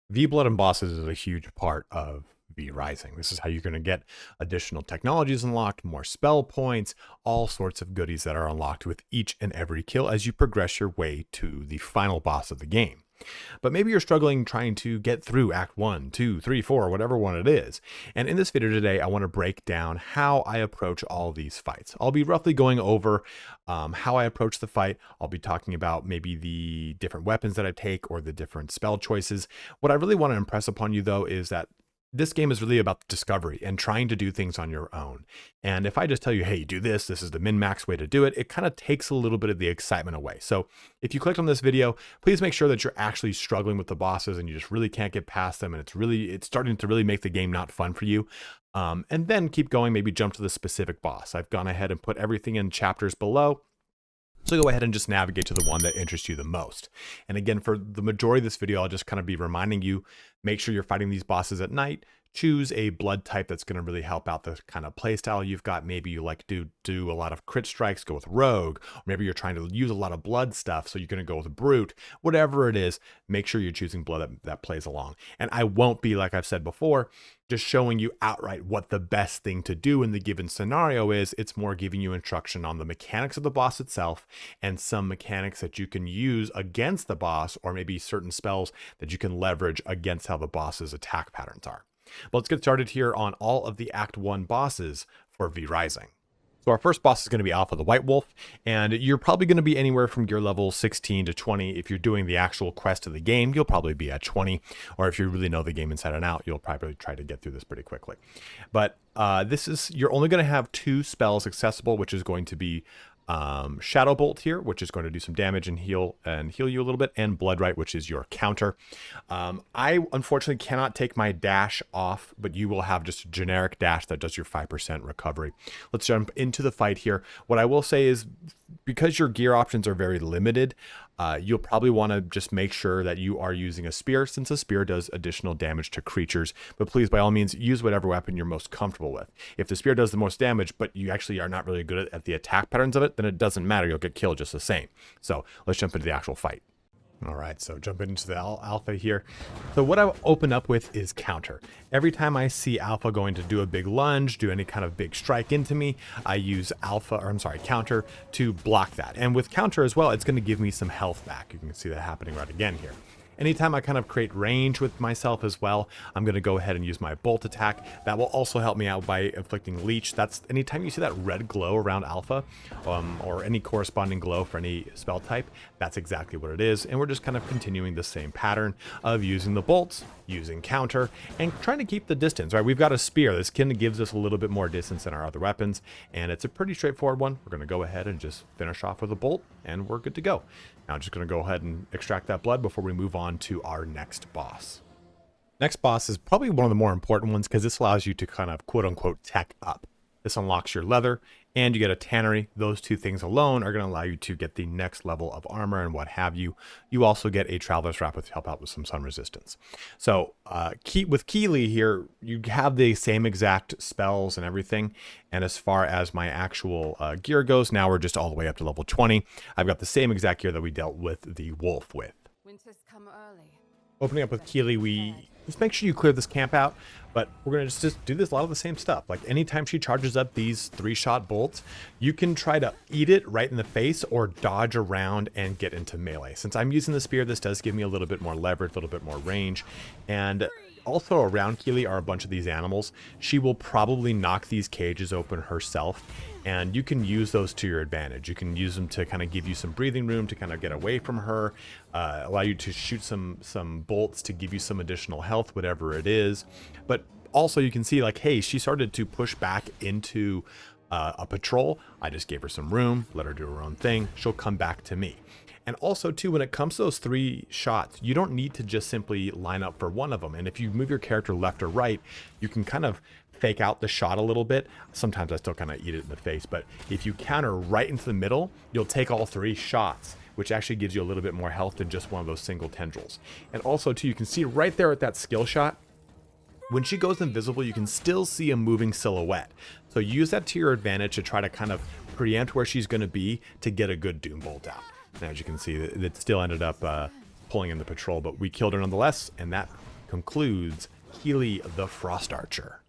V-Blood and bosses is a huge part of V Rising. This is how you're going to get additional technologies unlocked, more spell points, all sorts of goodies that are unlocked with each and every kill as you progress your way to the final boss of the game. But maybe you're struggling trying to get through Act 1, 2, 3, 4, whatever one it is. And in this video today, I want to break down how I approach all these fights. I'll be roughly going over how I approach the fight. I'll be talking about maybe the different weapons that I take or the different spell choices. What I really want to impress upon you, though, is that this game is really about discovery and trying to do things on your own. And if I just tell you, hey, do this, this is the min-max way to do it, it kind of takes a little bit of the excitement away. So if you clicked on this video, please make sure that you're actually struggling with the bosses and you just really can't get past them. And it's starting to really make the game not fun for you. And then keep going, maybe jump to the specific boss. I've gone ahead and put everything in chapters below. So go ahead and just navigate to the one that interests you the most. And again, for the majority of this video, I'll just kind of be reminding you, make sure you're fighting these bosses at night. Choose a blood type that's going to really help out the kind of playstyle you've got. Maybe you like to do a lot of crit strikes, go with rogue. Or maybe you're trying to use a lot of blood stuff, so you're going to go with brute. Whatever it is, make sure you're choosing blood that plays along. And I won't be, like I've said before, just showing you outright what the best thing to do in the given scenario is. It's more giving you instruction on the mechanics of the boss itself and some mechanics that you can use against the boss, or maybe certain spells that you can leverage against how the boss's attack patterns are. But let's get started here on all of the Act 1 bosses for V Rising. So our first boss is going to be Alpha the White Wolf, and you're probably going to be anywhere from gear level 16 to 20. If you're doing the actual quest of the game, you'll probably be at 20, or if you really know the game inside and out, you'll probably try to get through this pretty quickly. But you're only going to have 2 spells accessible, which is going to be Shadow Bolt here, which is going to do some damage and heal you a little bit, and Blood Right, which is your counter. I unfortunately cannot take my dash off, but you will have just a generic dash that does your 5% recovery. Let's jump into the fight here. What I will say is, because your gear options are very limited, you'll probably want to just make sure that you are using a spear, since a spear does additional damage to creatures. But please, by all means, use whatever weapon you're most comfortable with. If the spear does the most damage, but you actually are not really good at the attack patterns of it, then it doesn't matter. You'll get killed just the same. So let's jump into the actual fight. All right, so jumping into the alpha here. So what I open up with is counter. Every time I see alpha going to do a big lunge, do any kind of big strike into me, I use counter to block that. And with counter as well, it's going to give me some health back. You can see that happening right again here. Anytime I kind of create range with myself as well, I'm going to go ahead and use my bolt attack. That will also help me out by inflicting leech. That's anytime you see that red glow around alpha, or any corresponding glow for any spell type, that's exactly what it is. And we're just kind of continuing the same pattern of using the bolts, using counter, and trying to keep the distance, right? We've got a spear. This kind of gives us a little bit more distance than our other weapons, and it's a pretty straightforward one. We're going to go ahead and just finish off with a bolt, and we're good to go. Now I'm just going to go ahead and extract that blood before we move on to our next boss. Next boss is probably one of the more important ones, because this allows you to kind of quote-unquote tech up. This unlocks your leather, and you get a tannery. Those 2 things alone are going to allow you to get the next level of armor and what have you. You also get a Traveler's Wrap to help out with some sun resistance. So with Keely here, you have the same exact spells and everything. And as far as my actual gear goes, now we're just all the way up to level 20. I've got the same exact gear that we dealt with the wolf with. Winter's come early. Opening up with Keely, we just make sure you clear this camp out, but we're going to just do this a lot of the same stuff. Like anytime she charges up these 3-shot bolts, you can try to eat it right in the face or dodge around and get into melee. Since I'm using the spear, this does give me a little bit more leverage, a little bit more range. And also around Keely are a bunch of these animals. She will probably knock these cages open herself, and you can use those to your advantage. You can use them to kind of give you some breathing room to kind of get away from her, allow you to shoot some bolts to give you some additional health, whatever it is. But also you can see, like, hey, she started to push back into a patrol. I just gave her some room, let her do her own thing. She'll come back to me. And also, too, when it comes to those 3 shots, you don't need to just simply line up for one of them. And if you move your character left or right, you can kind of fake out the shot a little bit. Sometimes I still kind of eat it in the face. But if you counter right into the middle, you'll take all 3 shots, which actually gives you a little bit more health than just one of those single tendrils. And also, too, you can see right there at that skill shot, when she goes invisible, you can still see a moving silhouette. So use that to your advantage to try to kind of preempt where she's going to be to get a good Doom Bolt out. And as you can see, it still ended up pulling in the patrol, but we killed her nonetheless, and that concludes Keely the Frost Archer.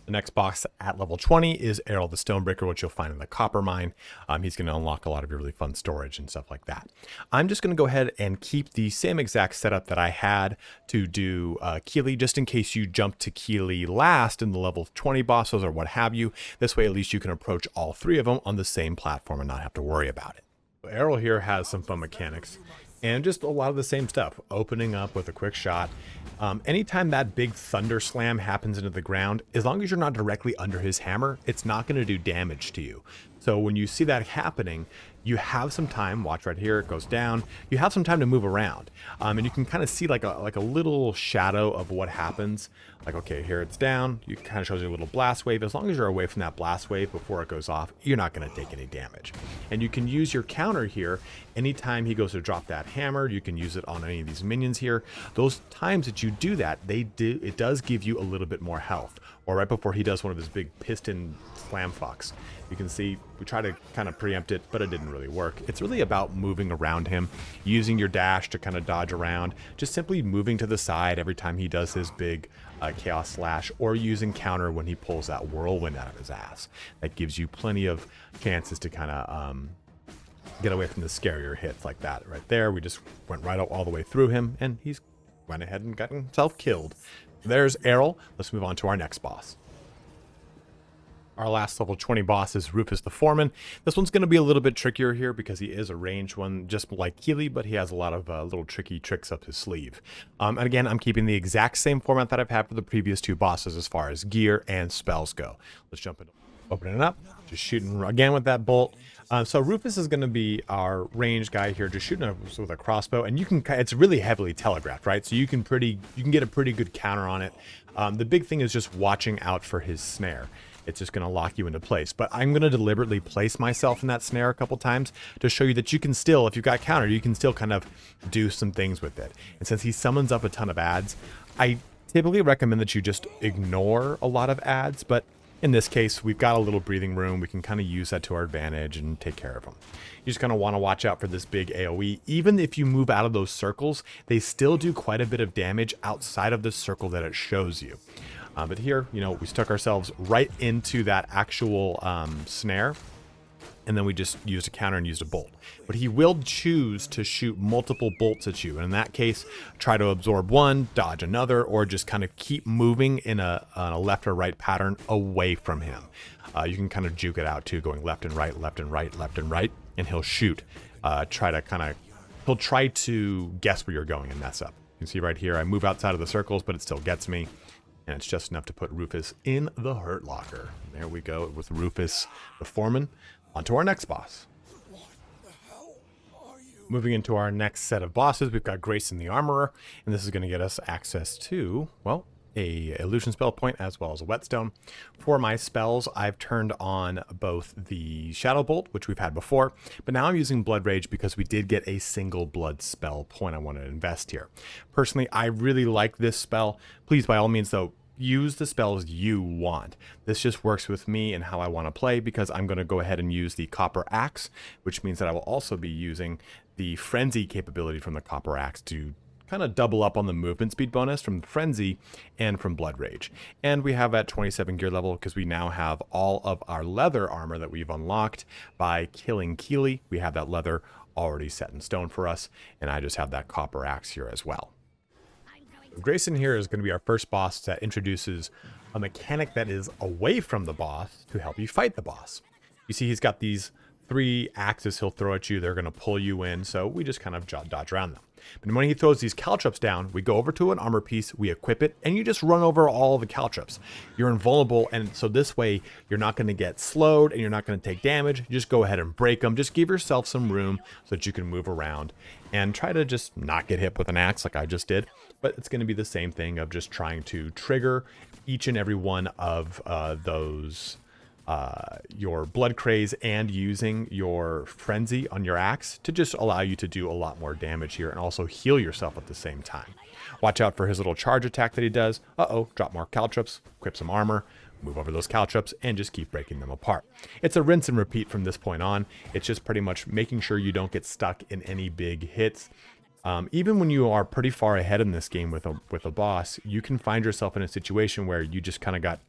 The next boss at level 20 is Errol the Stonebreaker, which you'll find in the copper mine. He's going to unlock a lot of your really fun storage and stuff like that. I'm just going to go ahead and keep the same exact setup that I had to do Keely, just in case you jump to Keely last in the level 20 bosses or what have you. This way, at least you can approach all three of them on the same platform and not have to worry about it. Errol here has some fun mechanics and just a lot of the same stuff. Opening up with a quick shot. Anytime that big thunder slam happens into the ground, as long as you're not directly under his hammer, it's not going to do damage to you. So when you see that happening, you have some time. Watch right here, it goes down. You have some time to move around, and you can kind of see like a little shadow of what happens. Like, okay, here it's down. You kind of shows you a little blast wave. As long as you're away from that blast wave before it goes off, you're not going to take any damage. And you can use your counter here anytime he goes to drop that hammer. You can use it on any of these minions here. Those times that you do that, it does give you a little bit more health. Or right before he does one of his big piston slam fucks. You can see we try to kind of preempt it, but it didn't really work. It's really about moving around him, using your dash to kind of dodge around, just simply moving to the side every time he does his big chaos slash, or using counter when he pulls that whirlwind out of his ass. That gives you plenty of chances to kind of get away from the scarier hits like that right there. We just went right all the way through him, and he's went ahead and got himself killed. There's Errol. Let's move on to our next boss. Our last level 20 boss is Rufus the Foreman. This one's going to be a little bit trickier here because he is a ranged one, just like Keely, but he has a lot of little tricky tricks up his sleeve. And again, I'm keeping the exact same format that I've had for the previous two bosses as far as gear and spells go. Let's jump into opening it up, just shooting again with that bolt. So Rufus is going to be our range guy here, just shooting with a crossbow, and it's really heavily telegraphed, right? So you can get a pretty good counter on it. The big thing is just watching out for his snare. It's just going to lock you into place. But I'm going to deliberately place myself in that snare a couple times to show you that you can still, if you've got counter, you can still kind of do some things with it. And since he summons up a ton of ads, I typically recommend that you just ignore a lot of ads, but in this case, we've got a little breathing room. We can kind of use that to our advantage and take care of them. You just kind of want to watch out for this big AoE. Even if you move out of those circles, they still do quite a bit of damage outside of the circle that it shows you. But here, we stuck ourselves right into that actual snare, and then we just used a counter and used a bolt. But he will choose to shoot multiple bolts at you, and in that case, try to absorb one, dodge another, or just kind of keep moving in a left or right pattern away from him. You can kind of juke it out too, going left and right, left and right, left and right, and he'll shoot. He'll try to guess where you're going and mess up. You can see right here, I move outside of the circles, but it still gets me. And it's just enough to put Rufus in the Hurt Locker. There we go with Rufus the Foreman. On to our next boss. Moving into our next set of bosses, we've got Grayson the Armourer. And this is going to get us access to, well, a illusion spell point as well as a whetstone. For my spells, I've turned on both the Shadow Bolt, which we've had before, but now I'm using Blood Rage because we did get a single blood spell point I want to invest here. Personally, I really like this spell. Please, by all means, though, use the spells you want. This just works with me and how I want to play because I'm going to go ahead and use the Copper Axe, which means that I will also be using the Frenzy capability from the Copper Axe to kind of double up on the movement speed bonus from Frenzy and from Blood Rage. And we have at 27 gear level because we now have all of our leather armor that we've unlocked by killing Keely. We have that leather already set in stone for us, and I just have that Copper Axe here as well. Grayson here is going to be our first boss that introduces a mechanic that is away from the boss to help you fight the boss. You see he's got these 3 axes he'll throw at you. They're going to pull you in, so we just kind of dodge around them. But when he throws these caltrops down, we go over to an armor piece, we equip it, and you just run over all the caltrops. You're invulnerable, and so this way you're not going to get slowed and you're not going to take damage. You just go ahead and break them. Just give yourself some room so that you can move around and try to just not get hit with an axe like I just did. But it's going to be the same thing of just trying to trigger each and every one of those your blood craze and using your frenzy on your axe to just allow you to do a lot more damage here and also heal yourself at the same time. Watch out for his little charge attack that he does. Drop more caltrops, equip some armor, move over those caltrops, and just keep breaking them apart. It's a rinse and repeat from this point on. It's just pretty much making sure you don't get stuck in any big hits. Even when you are pretty far ahead in this game with a boss, you can find yourself in a situation where you just kind of got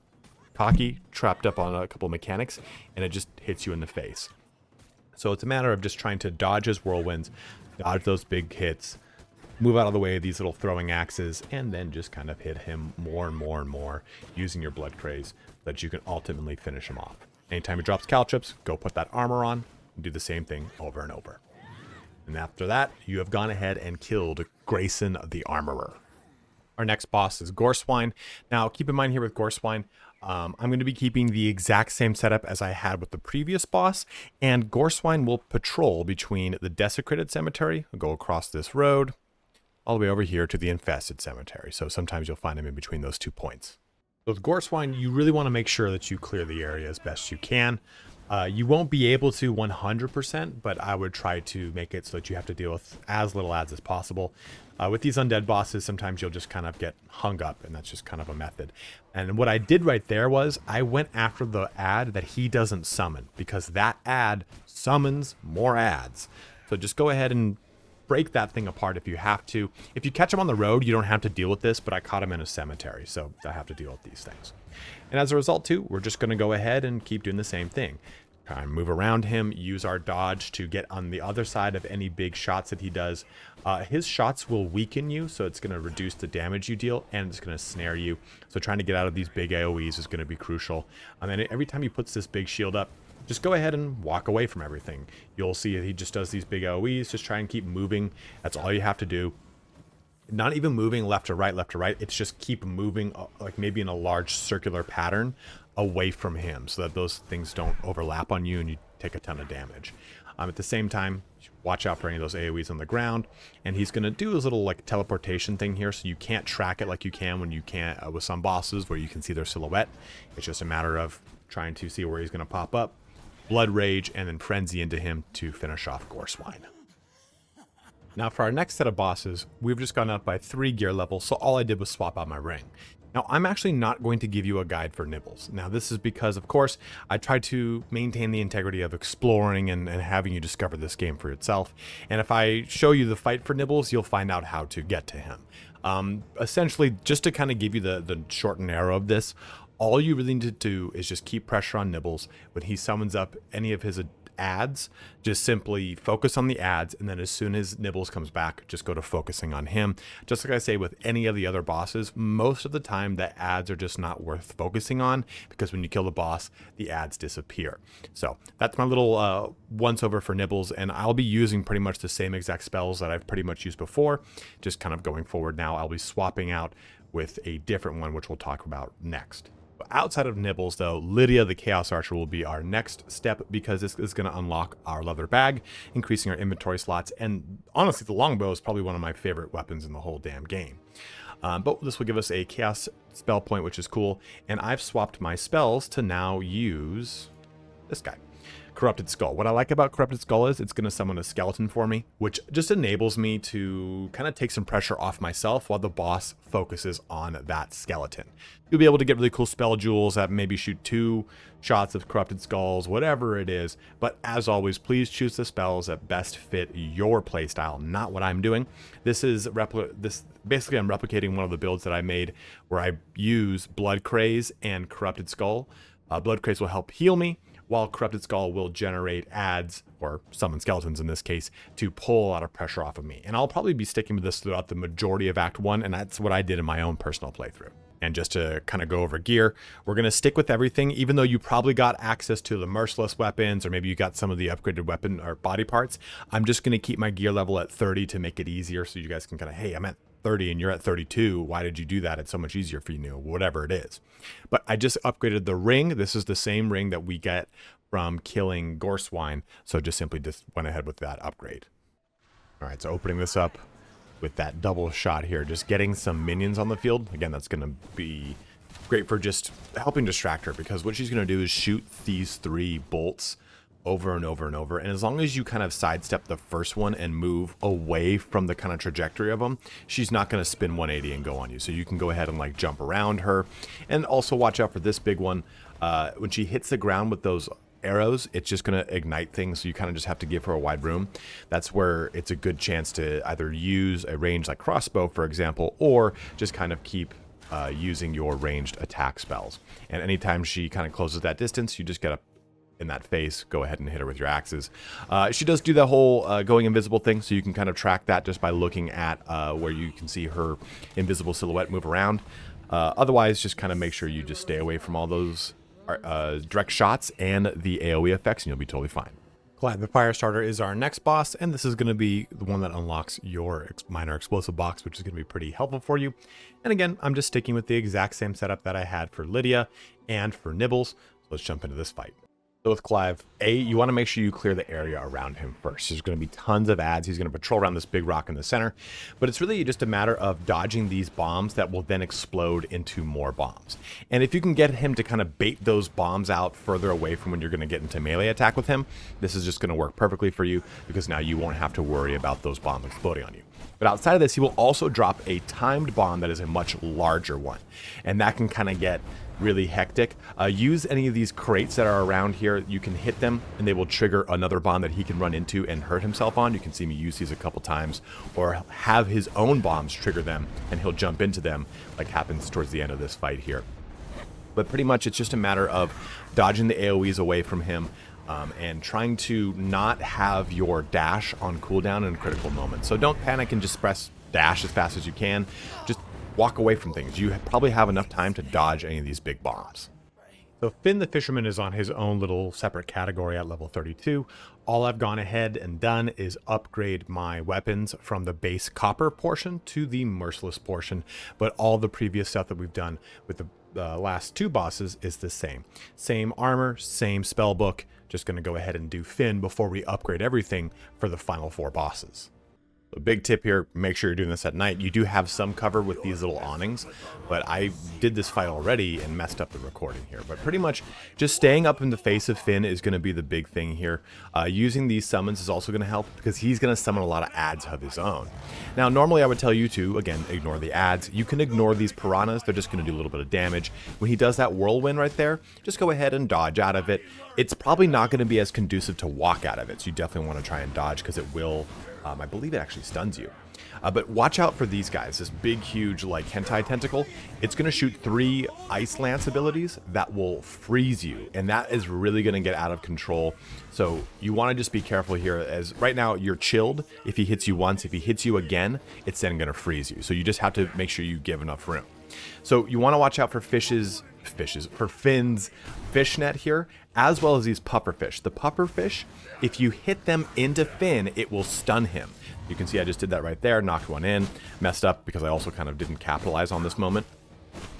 cocky, trapped up on a couple of mechanics, and it just hits you in the face. So it's a matter of just trying to dodge his whirlwinds, dodge those big hits, move out of the way of these little throwing axes, and then just kind of hit him more and more and more using your blood craze so that you can ultimately finish him off. Anytime he drops caltrops, go put that armor on and do the same thing over and over. And after that, you have gone ahead and killed Grayson the Armourer. Our next boss is Goreswine. Now, keep in mind here with Goreswine, I'm going to be keeping the exact same setup as I had with the previous boss, and Goreswine will patrol between the Desecrated Cemetery, go across this road, all the way over here to the Infested Cemetery. So sometimes you'll find him in between those 2 points. So with Goreswine, you really want to make sure that you clear the area as best you can. You won't be able to 100%, but I would try to make it so that you have to deal with as little ads as possible. With these undead bosses, sometimes you'll just kind of get hung up, and that's just kind of a method. And what I did right there was I went after the ad that he doesn't summon, because that ad summons more ads. So just go ahead and break that thing apart if you have to. If you catch him on the road, you don't have to deal with this, but I caught him in a cemetery, so I have to deal with these things. And as a result too, we're just going to go ahead and keep doing the same thing. Try and move around him, use our dodge to get on the other side of any big shots that he does. His shots will weaken you, so it's going to reduce the damage you deal, and it's going to snare you. So trying to get out of these big AoEs is going to be crucial. And then every time he puts this big shield up, just go ahead and walk away from everything. You'll see he just does these big AoEs. Just try and keep moving. That's all you have to do. Not even moving left to right, it's just keep moving, like maybe in a large circular pattern away from him, so that those things don't overlap on you and you take a ton of damage. At the same time, watch out for any of those AoEs on the ground, and he's going to do his little like teleportation thing here, so you can't track it like you can when you can with some bosses where you can see their silhouette. It's just a matter of trying to see where he's going to pop up, Blood Rage, and then Frenzy into him to finish off Goreswine. Now for our next set of bosses, we've just gone up by 3 gear levels, so all I did was swap out my ring. Now I'm actually not going to give you a guide for Nibbles. Now this is because, of course, I try to maintain the integrity of exploring and having you discover this game for yourself. And if I show you the fight for Nibbles, you'll find out how to get to him. Essentially, just to kind of give you the short and narrow of this, all you really need to do is just keep pressure on Nibbles. When he summons up any of his ads, just simply focus on the ads, and then as soon as Nibbles comes back, just go to focusing on him. Just like I say with any of the other bosses, most of the time the ads are just not worth focusing on, because when you kill the boss, the ads disappear. So that's my little once over for Nibbles, and I'll be using pretty much the same exact spells that I've pretty much used before. Just kind of going forward now, I'll be swapping out with a different one, which we'll talk about next. Outside of Nibbles, though, Lidia the Chaos Archer will be our next step, because this is going to unlock our leather bag, increasing our inventory slots, and honestly, the longbow is probably one of my favorite weapons in the whole damn game. But this will give us a Chaos spell point, which is cool, and I've swapped my spells to now use this guy. Corrupted Skull. What I like about Corrupted Skull is it's going to summon a skeleton for me, which just enables me to kind of take some pressure off myself while the boss focuses on that skeleton. You'll be able to get really cool spell jewels that maybe shoot 2 shots of Corrupted Skulls, whatever it is. But as always, please choose the spells that best fit your playstyle, not what I'm doing. This is basically I'm replicating one of the builds that I made where I use Blood Craze and Corrupted Skull. Blood Craze will help heal me, while Corrupted Skull will generate ads, or summon skeletons in this case, to pull a lot of pressure off of me. And I'll probably be sticking with this throughout the majority of Act 1, and that's what I did in my own personal playthrough. And just to kind of go over gear, we're going to stick with everything, even though you probably got access to the merciless weapons, or maybe you got some of the upgraded weapon or body parts. I'm just going to keep my gear level at 30 to make it easier, so you guys can kind of, hey, I'm at 30 and you're at 32. Why did you do that? It's so much easier for you, whatever it is. But I just upgraded the ring. This is the same ring that we get from killing Goreswine. So just simply just went ahead with that upgrade. All right, so opening this up with that double shot here, just getting some minions on the field. Again, that's going to be great for just helping distract her, because what she's going to do is shoot these 3 bolts over and over and over, and as long as you kind of sidestep the first one and move away from the kind of trajectory of them, she's not going to spin 180 and go on you. So you can go ahead and like jump around her, and also watch out for this big one. When she hits the ground with those arrows, it's just going to ignite things, so you kind of just have to give her a wide room. That's where it's a good chance to either use a range like crossbow, for example, or just kind of keep using your ranged attack spells. And anytime she kind of closes that distance, you just get up in that face, go ahead and hit her with your axes. She does do the whole going invisible thing, so you can kind of track that just by looking at where you can see her invisible silhouette move around. Otherwise, just kind of make sure you just stay away from all those direct shots and the AoE effects, and you'll be totally fine. Clive the Firestarter is our next boss, and this is going to be the one that unlocks your minor explosive box, which is going to be pretty helpful for you. And again, I'm just sticking with the exact same setup that I had for Lidia and for Nibbles. So let's jump into this fight. So with Clive, you want to make sure you clear the area around him first. There's going to be tons of ads. He's going to patrol around this big rock in the center, but it's really just a matter of dodging these bombs that will then explode into more bombs. And if you can get him to kind of bait those bombs out further away from when you're going to get into melee attack with him, this is just going to work perfectly for you, because now you won't have to worry about those bombs exploding on you. But outside of this, he will also drop a timed bomb that is a much larger one, and that can kind of get really hectic. Use any of these crates that are around here. You can hit them and they will trigger another bomb that he can run into and hurt himself on. You can see me use these a couple times, or have his own bombs trigger them and he'll jump into them, like happens towards the end of this fight here. But pretty much it's just a matter of dodging the AoEs away from him, and trying to not have your dash on cooldown in critical moments. So don't panic and just press dash as fast as you can. Just walk away from things. You probably have enough time to dodge any of these big bombs. So Finn the Fisherman is on his own little separate category at level 32. All I've gone ahead and done is upgrade my weapons from the base copper portion to the merciless portion, but all the previous stuff that we've done with the last two bosses is the same. Same armor, same spell book. Just going to go ahead and do Finn before we upgrade everything for the final 4 bosses. A big tip here, make sure you're doing this at night. You do have some cover with these little awnings, but I did this fight already and messed up the recording here. But pretty much just staying up in the face of Finn is going to be the big thing here. Using these summons is also going to help, because he's going to summon a lot of ads of his own. Now, normally I would tell you to, again, ignore the ads. You can ignore these piranhas. They're just going to do a little bit of damage. When he does that whirlwind right there, just go ahead and dodge out of it. It's probably not going to be as conducive to walk out of it, so you definitely want to try and dodge, because it will... I believe it actually stuns you. But watch out for these guys. This big, huge, like, hentai tentacle. It's going to shoot 3 Ice Lance abilities that will freeze you. And that is really going to get out of control. So you want to just be careful here, as right now you're chilled if he hits you once. If he hits you again, it's then going to freeze you. So you just have to make sure you give enough room. So you want to watch out for Finn's fishnet here, as well as these pufferfish. The pufferfish, if you hit them into Finn, it will stun him. You can see I just did that right there, knocked one in, messed up because I also kind of didn't capitalize on this moment.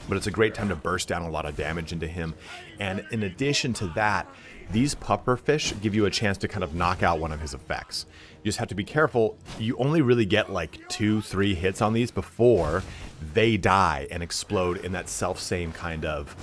But it's a great time to burst down a lot of damage into him. And in addition to that, these pufferfish give you a chance to kind of knock out one of his effects. You just have to be careful. You only really get like 2-3 hits on these before they die and explode in that self-same kind of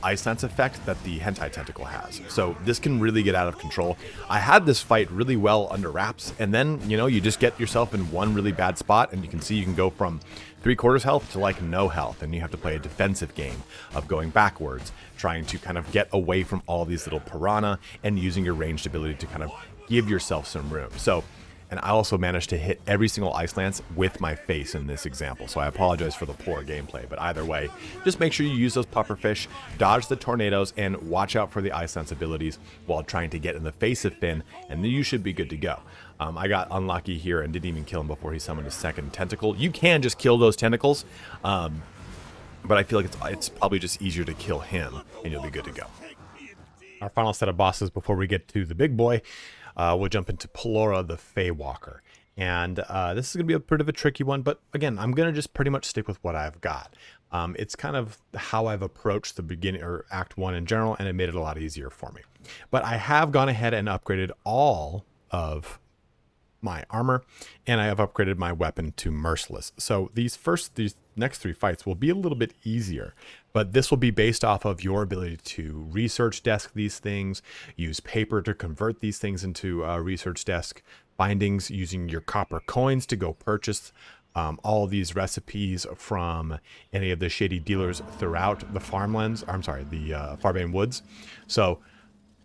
Ice Lance effect that the hentai tentacle has. So this can really get out of control. I had this fight really well under wraps, and then, you know, you just get yourself in one really bad spot, and you can see you can go from 3/4 health to like no health, and you have to play a defensive game of going backwards, trying to kind of get away from all these little piranha and using your ranged ability to kind of give yourself some room. So, and I also managed to hit every single Ice Lance with my face in this example, so I apologize for the poor gameplay, but either way, just make sure you use those pufferfish, dodge the tornadoes, and watch out for the Ice Lance abilities while trying to get in the face of Finn, and then you should be good to go. I got unlucky here and didn't even kill him before he summoned his second tentacle. You can just kill those tentacles, but I feel like it's probably just easier to kill him, and you'll be good to go. Our final set of bosses before we get to the big boy, we'll jump into Polora the Feywalker. And this is going to be a bit of a tricky one, but again, I'm going to just pretty much stick with what I've got. It's kind of how I've approached the beginning, or Act 1 in general, and it made it a lot easier for me. But I have gone ahead and upgraded all of my armor, and I have upgraded my weapon to merciless. So these next 3 fights will be a little bit easier, but this will be based off of your ability to research desk these things, use paper to convert these things into research desk findings, using your copper coins to go purchase all of these recipes from any of the shady dealers throughout the farmlands. I'm sorry, the Farbane Woods. So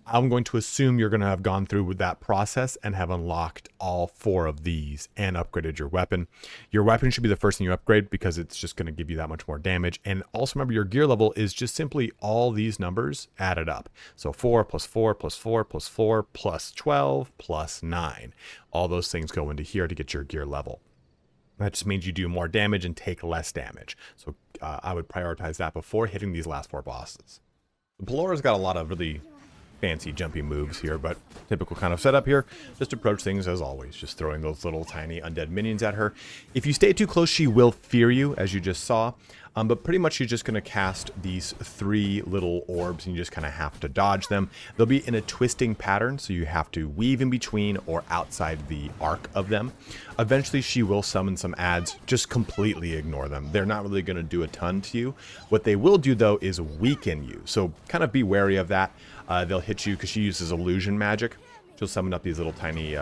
I'm going to assume you're going to have gone through with that process and have unlocked all 4 of these and upgraded your weapon. Your weapon should be the first thing you upgrade because it's just going to give you that much more damage. And also remember, your gear level is just simply all these numbers added up. So 4 plus 4 plus 4 plus 4 plus 12 plus 9. All those things go into here to get your gear level. That just means you do more damage and take less damage. So I would prioritize that before hitting these last 4 bosses. The Pelora's got a lot of really fancy jumpy moves here, but typical kind of setup here. Just approach things as always, just throwing those little tiny undead minions at her. If you stay too close, she will fear you, as you just saw. But pretty much she's just going to cast these 3 little orbs, and you just kind of have to dodge them. They'll be in a twisting pattern, so you have to weave in between or outside the arc of them. Eventually she will summon some adds. Just completely ignore them. They're not really going to do a ton to you. What they will do, though, is weaken you, so kind of be wary of that. They'll hit you because she uses illusion magic. She'll summon up these little tiny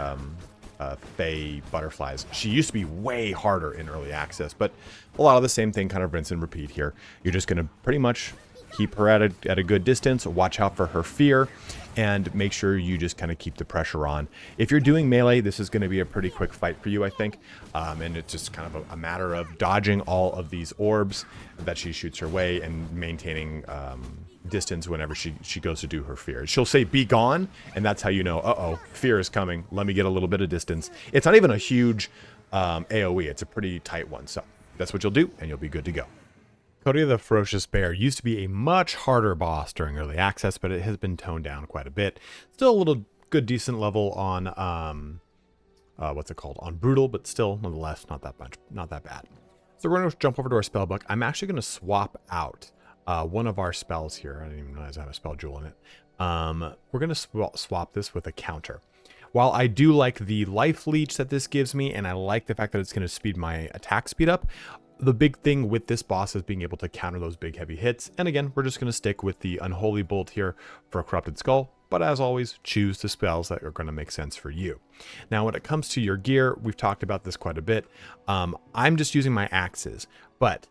Fey butterflies. She used to be way harder in early access, but a lot of the same thing, kind of rinse and repeat here. You're just going to pretty much keep her at a good distance, watch out for her fear, and make sure you just kind of keep the pressure on. If you're doing melee, this is going to be a pretty quick fight for you, I think. And it's just kind of a matter of dodging all of these orbs that she shoots her way and maintaining distance whenever she goes to do her fear. She'll say, "Be gone," and that's how you know, uh-oh, fear is coming. Let me get a little bit of distance. It's not even a huge AoE. It's a pretty tight one. So that's what you'll do, and you'll be good to go. Kodia the Ferocious Bear used to be a much harder boss during early access, but it has been toned down quite a bit. Still a little good, decent level on, what's it called? On Brutal, but still, nonetheless, not that much, not that bad. So we're going to jump over to our spell book. I'm actually going to swap out one of our spells here. I didn't even realize I have a spell jewel in it. We're going to swap this with a counter. While I do like the life leech that this gives me, and I like the fact that it's going to speed my attack speed up, the big thing with this boss is being able to counter those big heavy hits. And again, we're just going to stick with the Unholy Bolt here for a Corrupted Skull. But as always, choose the spells that are going to make sense for you. Now, when it comes to your gear, we've talked about this quite a bit. I'm just using my axes, but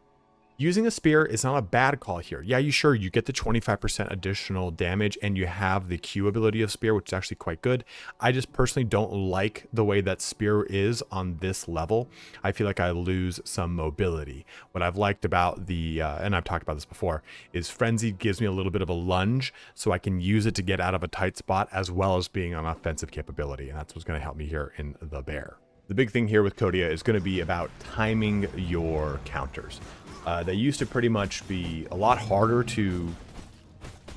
using a spear is not a bad call here. Yeah, you get the 25% additional damage and you have the Q ability of spear, which is actually quite good. I just personally don't like the way that spear is on this level. I feel like I lose some mobility. What I've liked about the, and I've talked about this before, is Frenzy gives me a little bit of a lunge so I can use it to get out of a tight spot as well as being an offensive capability. And that's what's going to help me here in the bear. The big thing here with Kodia is going to be about timing your counters. They used to pretty much be a lot harder to,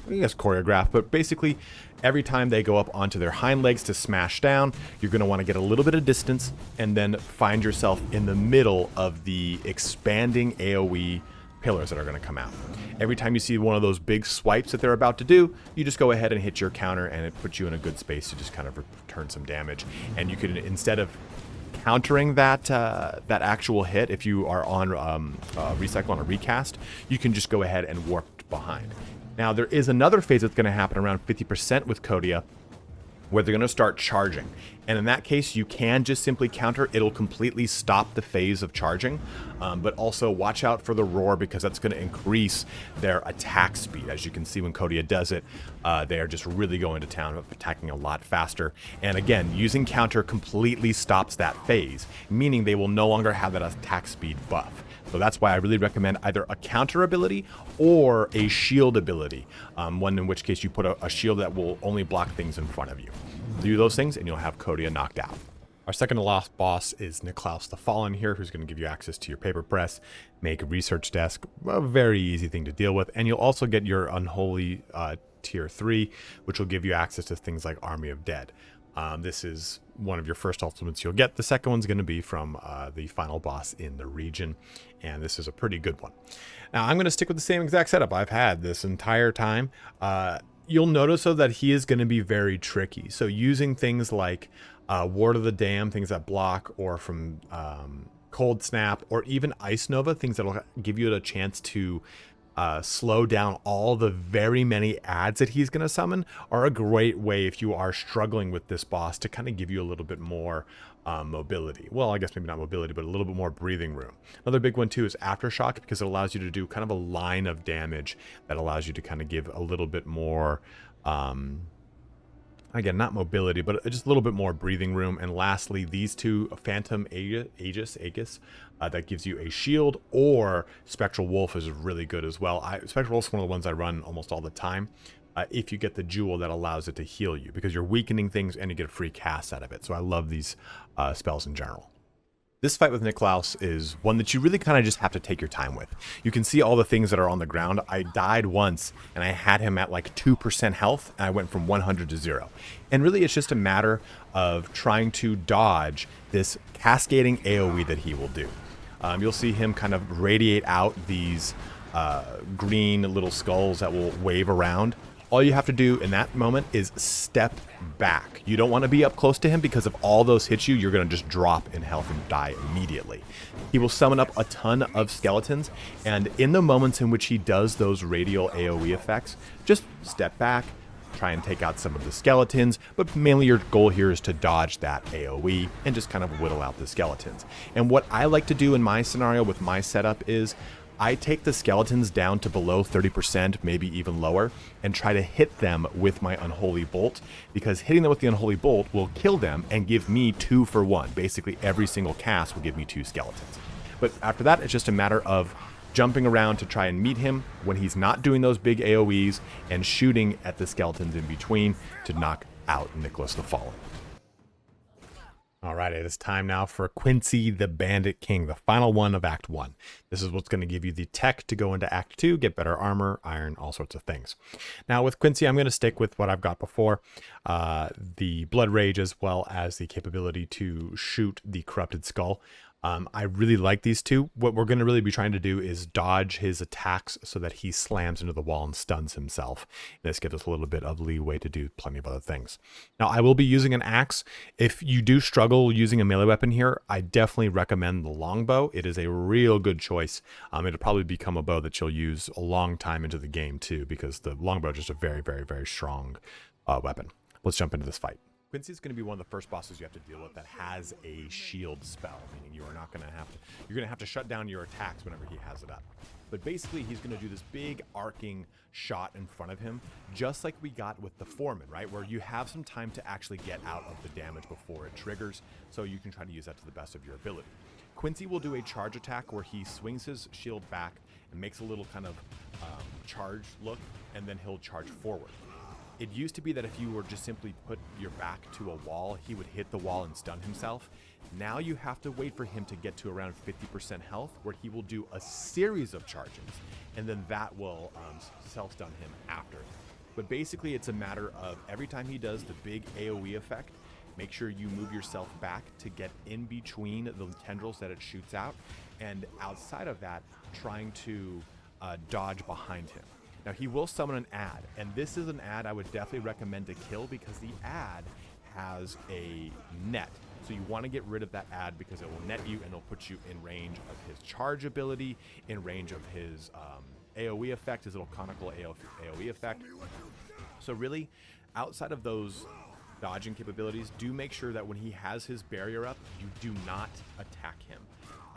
I guess, choreograph, but basically every time they go up onto their hind legs to smash down, you're going to want to get a little bit of distance and then find yourself in the middle of the expanding AoE pillars that are going to come out. Every time you see one of those big swipes that they're about to do, you just go ahead and hit your counter and it puts you in a good space to just kind of return some damage. And you can, instead of countering that actual hit, if you are on recycle on a recast, you can just go ahead and warp behind. Now there is another phase that's going to happen around 50% with Kodia, where they're going to start charging, and in that case you can just simply counter. It'll completely stop the phase of charging, but also watch out for the roar, because that's going to increase their attack speed. As you can see, when Kodia does it, they are just really going to town, attacking a lot faster. And again, using counter completely stops that phase, meaning they will no longer have that attack speed buff. So that's why I really recommend either a counter ability or a shield ability, one in which case you put a shield that will only block things in front of you. Do those things and you'll have Kodia knocked out. Our second to last boss is Nicholaus the Fallen here, who's going to give you access to your paper press, make a research desk, a very easy thing to deal with, and you'll also get your Unholy Tier 3, which will give you access to things like Army of Dead. This is one of your first ultimates you'll get. The second one's going to be from the final boss in the region, and this is a pretty good one. Now, I'm going to stick with the same exact setup I've had this entire time. You'll notice, though, that he is going to be very tricky. So using things like Ward of the Dam, things that block, or from Cold Snap, or even Ice Nova, things that will give you a chance to slow down all the very many adds that he's going to summon, are a great way, if you are struggling with this boss, to kind of give you a little bit more mobility. Well, I guess maybe not mobility, but a little bit more breathing room. Another big one too is Aftershock, because it allows you to do kind of a line of damage that allows you to kind of give a little bit more Again, not mobility, but just a little bit more breathing room. And lastly, these two, Phantom Aegis, that gives you a shield, or Spectral Wolf is really good as well. Spectral Wolf is one of the ones I run almost all the time. If you get the jewel that allows it to heal you, because you're weakening things and you get a free cast out of it. So I love these spells in general. This fight with Nicholaus is one that you really kind of just have to take your time with. You can see all the things that are on the ground. I died once and I had him at like 2% health and I went from 100 to 0. And really it's just a matter of trying to dodge this cascading AoE that he will do. You'll see him kind of radiate out these green little skulls that will wave around. All you have to do in that moment is step back. You don't want to be up close to him, because if all those hit you, you're going to just drop in health and die immediately. He will summon up a ton of skeletons, and in the moments in which he does those radial AoE effects, just step back, try and take out some of the skeletons, but mainly your goal here is to dodge that AoE and just kind of whittle out the skeletons. And what I like to do in my scenario with my setup is I take the skeletons down to below 30%, maybe even lower, and try to hit them with my Unholy Bolt, because hitting them with the Unholy Bolt will kill them and give me 2 for 1. Basically, every single cast will give me 2 skeletons. But after that, it's just a matter of jumping around to try and meet him when he's not doing those big AoEs, and shooting at the skeletons in between to knock out Nicholaus the Fallen. Alright, it is time now for Quincey the Bandit King, the final one of Act 1. This is what's going to give you the tech to go into Act 2, get better armor, iron, all sorts of things. Now with Quincey, I'm going to stick with what I've got before, the Blood Rage, as well as the capability to shoot the Corrupted Skull. I really like these two. What we're going to really be trying to do is dodge his attacks so that he slams into the wall and stuns himself. This gives us a little bit of leeway to do plenty of other things. Now, I will be using an axe. If you do struggle using a melee weapon here, I definitely recommend the longbow. It is a real good choice. It'll probably become a bow that you'll use a long time into the game too, because the longbow is just a very, very, very strong weapon. Let's jump into this fight. Quincey is going to be one of the first bosses you have to deal with that has a shield spell, meaning you are not going to have to, you're going to have to shut down your attacks whenever he has it up. But basically, he's going to do this big arcing shot in front of him, just like we got with the Foreman, right? Where you have some time to actually get out of the damage before it triggers, so you can try to use that to the best of your ability. Quincey will do a charge attack where he swings his shield back and makes a little kind of charge look, and then he'll charge forward. It used to be that if you were just simply put your back to a wall, he would hit the wall and stun himself. Now you have to wait for him to get to around 50% health, where he will do a series of charges, and then that will self-stun him after. But basically, it's a matter of every time he does the big AoE effect, make sure you move yourself back to get in between the tendrils that it shoots out, and outside of that, trying to dodge behind him. Now, he will summon an ad, and this is an ad I would definitely recommend to kill, because the ad has a net. So you want to get rid of that ad, because it will net you and it'll put you in range of his charge ability, in range of his AoE effect, his little conical AoE effect. So really, outside of those dodging capabilities, do make sure that when he has his barrier up, you do not attack him.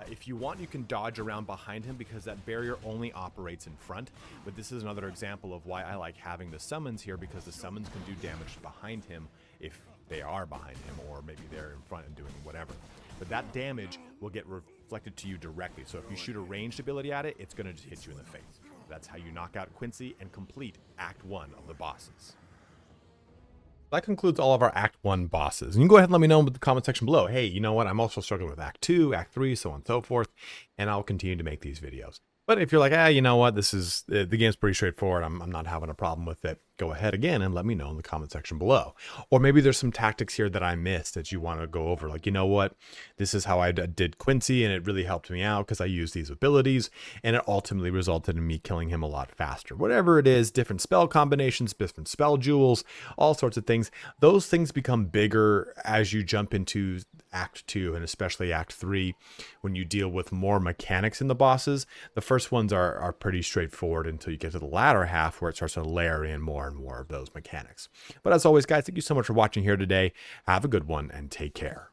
If you want, you can dodge around behind him, because that barrier only operates in front. But this is another example of why I like having the summons here, because the summons can do damage behind him if they are behind him, or maybe they're in front and doing whatever. But that damage will get reflected to you directly. So if you shoot a ranged ability at it, it's going to just hit you in the face. That's how you knock out Quincey and complete Act 1 of the bosses. That concludes all of our Act 1 bosses. And you can go ahead and let me know in the comment section below. Hey, you know what? I'm also struggling with Act 2, Act 3, so on and so forth. And I'll continue to make these videos. But if you're like, you know what? This is the game's pretty straightforward. I'm not having a problem with it. Go ahead again and let me know in the comment section below. Or maybe there's some tactics here that I missed that you want to go over. Like, you know what? This is how I did Quincey, and it really helped me out because I used these abilities, and it ultimately resulted in me killing him a lot faster. Whatever it is, different spell combinations, different spell jewels, all sorts of things. Those things become bigger as you jump into Act 2 and especially Act 3 when you deal with more mechanics in the bosses. The first ones are pretty straightforward until you get to the latter half, where it starts to layer in more and more of those mechanics. But as always, guys, thank you so much for watching here today. Have a good one and take care.